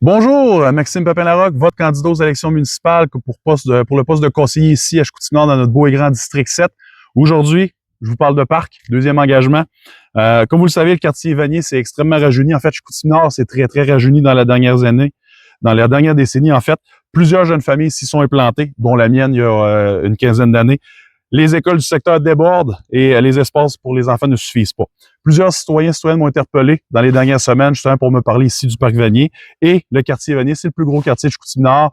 Bonjour, Maxime Pepin-Larocque, votre candidat aux élections municipales pour le poste de conseiller ici à Chicoutimi-Nord dans notre beau et grand district 7. Aujourd'hui, je vous parle de parc, deuxième engagement. Comme vous le savez, le quartier Vanier, c'est extrêmement rajeuni. En fait, Chicoutimi-Nord, c'est très, très rajeuni dans les dernières années. Dans la dernière décennie, en fait, plusieurs jeunes familles s'y sont implantées, dont la mienne il y a une quinzaine d'années. Les écoles du secteur débordent et les espaces pour les enfants ne suffisent pas. Plusieurs citoyens et citoyennes m'ont interpellé dans les dernières semaines justement pour me parler ici du parc Vanier. Et le quartier Vanier, c'est le plus gros quartier de Chicoutimi-Nord.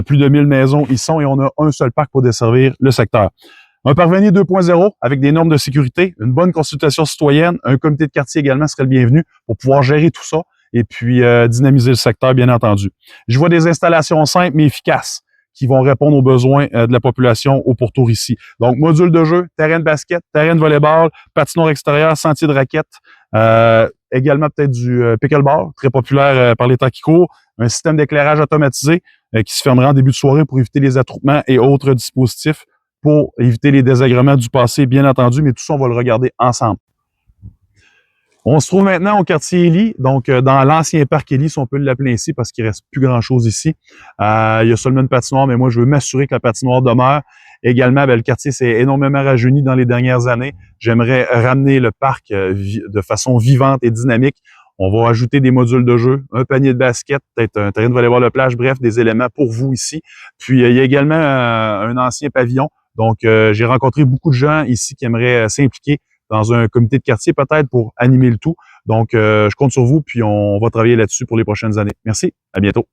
Plus de 1000 maisons y sont et on a un seul parc pour desservir le secteur. Un parc Vanier 2.0 avec des normes de sécurité, une bonne consultation citoyenne, un comité de quartier également serait le bienvenu pour pouvoir gérer tout ça et puis dynamiser le secteur, bien entendu. Je vois des installations simples mais efficaces qui vont répondre aux besoins de la population au pourtour ici. Donc, module de jeu, terrain de basket, terrain de volleyball, patinoire extérieur, sentier de raquettes, également peut-être du pickleball, très populaire par les temps qui courent, un système d'éclairage automatisé qui se fermera en début de soirée pour éviter les attroupements et autres dispositifs pour éviter les désagréments du passé, bien entendu, mais tout ça, on va le regarder ensemble. On se trouve maintenant au quartier Élie, donc dans l'ancien parc Élie, si on peut l'appeler ainsi, parce qu'il reste plus grand-chose ici. Il y a seulement une patinoire, mais moi, je veux m'assurer que la patinoire demeure. Également, le quartier s'est énormément rajeuni dans les dernières années. J'aimerais ramener le parc de façon vivante et dynamique. On va ajouter des modules de jeu, un panier de basket, peut-être un terrain de volleyball de plage, bref, des éléments pour vous ici. Puis, il y a également un ancien pavillon. Donc, j'ai rencontré beaucoup de gens ici qui aimeraient s'impliquer dans un comité de quartier peut-être pour animer le tout. Donc, je compte sur vous, puis on va travailler là-dessus pour les prochaines années. Merci, à bientôt.